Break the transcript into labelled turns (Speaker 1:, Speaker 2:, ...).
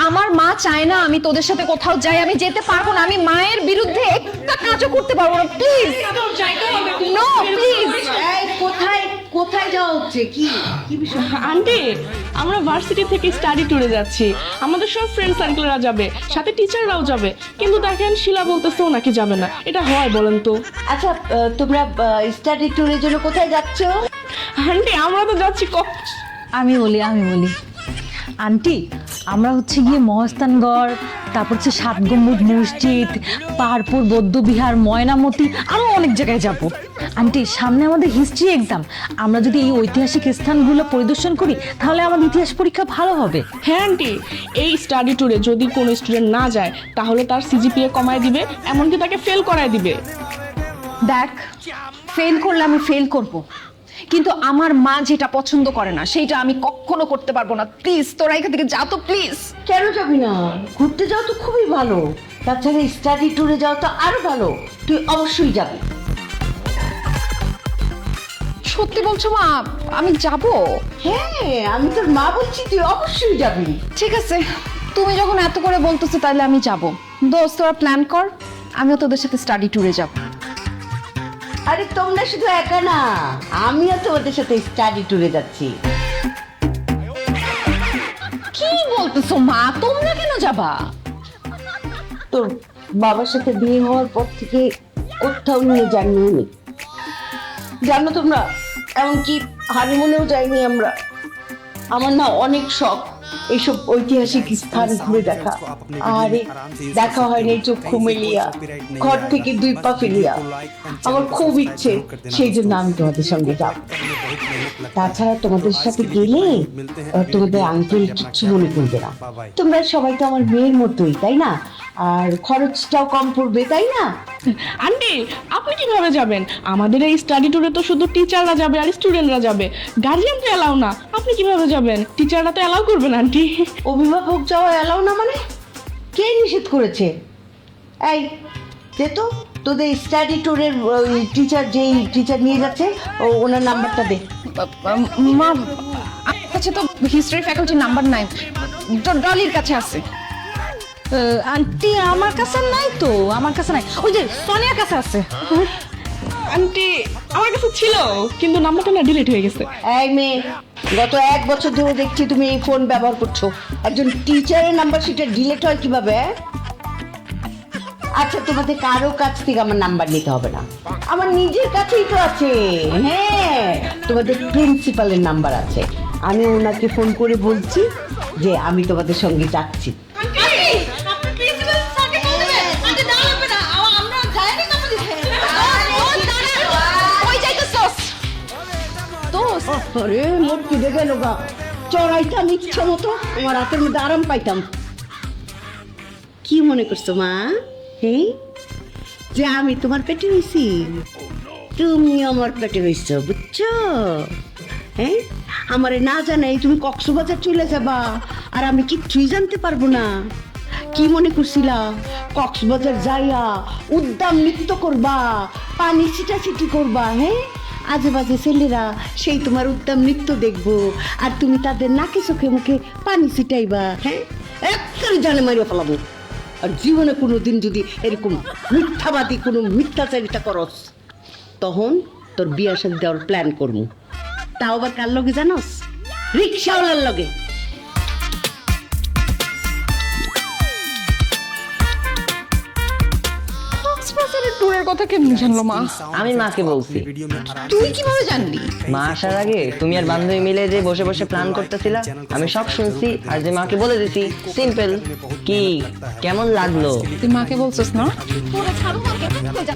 Speaker 1: আমার মা চায় না আমি তোদের সাথে কোথাও যাই, আমি যেতে পারবো না, আমি মায়ের বিরুদ্ধে একটা কাজও করতে পারবো না, প্লিজ নো প্লিজ।
Speaker 2: কোথায় কোথায় যাওয়া হচ্ছে? কি কি বিষয়?
Speaker 3: আন্টি, আমরা ভার্সিটি থেকে স্টাডি ট্যুরে যাচ্ছি। আমাদের সব ফ্রেন্ড সার্কেলরা যাবে, সাথে টিচাররাও যাবে। কিন্তু দেখেন শিলা বলতেছে ও নাকি যাবে না। এটা হয় বলেন তো?
Speaker 2: আচ্ছা, তোমরা স্টাডি ট্যুরের জন্য কোথায় যাচ্ছ?
Speaker 3: আন্টি আমরা তো যাচ্ছি
Speaker 4: আমি বলি আন্টি, আমরা হচ্ছে গিয়ে মহস্তানগড়, তারপর হচ্ছে 7 গম্বুজ মসজিদ, পাহাড়পুর বৌদ্ধবিহার, ময়নামতি, আরো অনেক জায়গায় যাব। আন্টি সামনে আমাদের হিস্ট্রি এক্সাম, আমরা যদি এই ঐতিহাসিক স্থানগুলো পরিদর্শন করি তাহলে আমাদের ইতিহাস পরীক্ষা ভালো হবে।
Speaker 3: হ্যাঁ আন্টি, এই স্টাডি ট্যুরে যদি কোনো স্টুডেন্ট না যায় তাহলে তার সিজিপিএ কমায় দিবে, এমনকি তাকে ফেল করায় দিবে।
Speaker 1: দেখ, ফেল করলে আমি ফেল করব, কিন্তু আমার মা যেটা পছন্দ করে না সেইটা আমি কখনো করতে পারবো না। প্লিজ তোরা এখান থেকে যা তো প্লিজ।
Speaker 2: কেন যাবি না? ঘুরতে যাও তো খুবই ভালো, তাছাড়া স্টাডি ট্যুরে যাও তো আরো ভালো, তুই অবশ্যই যাবি।
Speaker 1: সত্যি বলছো মা? আমি যাব?
Speaker 2: হ্যাঁ, আমি তোর মা বলছি, তুই অবশ্যই যাবি।
Speaker 1: ঠিক আছে, তুমি যখন এত করে বলতেছো তাহলে আমি যাব। দোস্ত তোরা প্ল্যান কর, আমিও তোদের সাথে স্টাডি ট্যুরে যাব।
Speaker 2: আরে তোমরা শুধু একা না, আমিও তোমাদের সাথে স্টাডি ট্যুরে যাচ্ছি।
Speaker 1: কি বলতেছো মা? তোমরা কেন যাবা?
Speaker 2: তোর বাবার সাথে বিয়ে হওয়ার পর থেকে কোথাও নিয়ে যাইনি আমি, জানো তোমরা, এমনকি হানিমুনেও যাইনি আমরা। আমার না অনেক শখ এইসব ঐতিহাসিক স্থান ঘুরে দেখা, আরে দেখা হয়নি চক্ষু মেলিয়া, ঘর থেকে 2 পা ফেলিয়া। আমার খুব ইচ্ছে, সেই জন্য আমি তোমাদের সঙ্গে যাব। তাছাড়া তোমাদের সাথে গেলে তোমাদের আঙ্কেল কিচ্ছু মনে করবে না, তোমরা সবাই তো আমার মেয়ের মতোই, তাই না? আর খরচটাও কম পড়বে, তাই না?
Speaker 3: আন্টি আপনি কিভাবে যাবেন? আমাদের এই স্টাডি ট্যুরে তো শুধু টিচাররা যাবে আর স্টুডেন্টরা যাবে, গার্জিয়ান তো এলাও না। আপনি কিভাবে যাবেন? টিচাররা তো এলাও করবেন আন্টি।
Speaker 2: অভিভাবক যাওয়া এলাও না মানে? কে নিষেধ করেছে? এই দে তো তোদের স্টাডি ট্যুরের যেই টিচার নিয়ে যাচ্ছে ওনার নাম্বারটা দে।
Speaker 1: মা, আমার কাছে তো হিস্ট্রি ফ্যাকাল্টির নাম্বার নাই, ডলির কাছে আছে।
Speaker 4: আন্টি আমার কাছে নাই তো, আমার কাছে নাই, ওই যে সোনিয়ার কাছে আছে।
Speaker 3: আন্টি আমার কাছে ছিল, কিন্তু নাম্বারটা না ডিলিট হয়ে গেছে।
Speaker 2: এই মেয়ে, গত 1 বছর ধরে দেখছি তুমি এই ফোন ব্যবহার করছো, একজন টিচারের নাম্বার সেটা ডিলিট হয় কিভাবে? আচ্ছা, তোমাদের কারো কাছ থেকে আমার নাম্বার নিতে হবে না, আমার নিজের কাছেই তো আছে। হ্যাঁ, তোমাদের প্রিন্সিপালের নাম্বার আছে, আমি ওনাকে ফোন করে বলছি যে আমি তোমাদের সঙ্গে যাচ্ছি। আরে মোর কিনে গেল গা, চড়াইতাম ইচ্ছা মতো, আমার রাতের মধ্যে আরাম পাইতাম। কি মনে করছো মা? হ্যাঁ, যে আমি তোমার পেটে হয়েছি, তুমি আমার পেটে হয়েছ, বুঝছো? হ্যাঁ, আমারে না জানাই তুমি কক্সবাজার চলে যাবা আর আমি কিচ্ছুই জানতে পারবো না। কি মনে করছিলা কক্সবাজার যাইয়া উদ্দাম নৃত্য করবা, পানি ছিটাছিটি করবা? হ্যাঁ, আজে বাজে ছেলেরা সেই তোমার উদ্দাম নৃত্য দেখবো আর তুমি তাদের নাকে চোখে মুখে পানি ছিটাইবা। হ্যাঁ, একবারে জানে মারিয়া পালাবো। আর জীবনে কোনো দিন যদি এরকম মিথ্যাবাদী কোনো মিথ্যাচারিতা করস, তখন তোর বিয়া শাদী দেওয়ার প্ল্যান করবো। তাও আবার কার লগে জানোস? রিক্সাওয়ালার লগে।
Speaker 1: কক্সবাজারের ট্যুরের কথা কেমনি জানলো মা?
Speaker 5: আমি মাকে বলছি।
Speaker 1: তুই কিভাবে জানলি?
Speaker 5: মা আসার আগে তুমি আর বান্ধবী মিলে যে বসে বসে প্ল্যান করতেছিলা, আমি সব শুনছি আর যে মাকে বলে দিছি। সিম্পল। কি কেমন লাগলো?
Speaker 1: তুই মাকে বলছিস না? তোরা ছাড়ো মাকে, কই যা?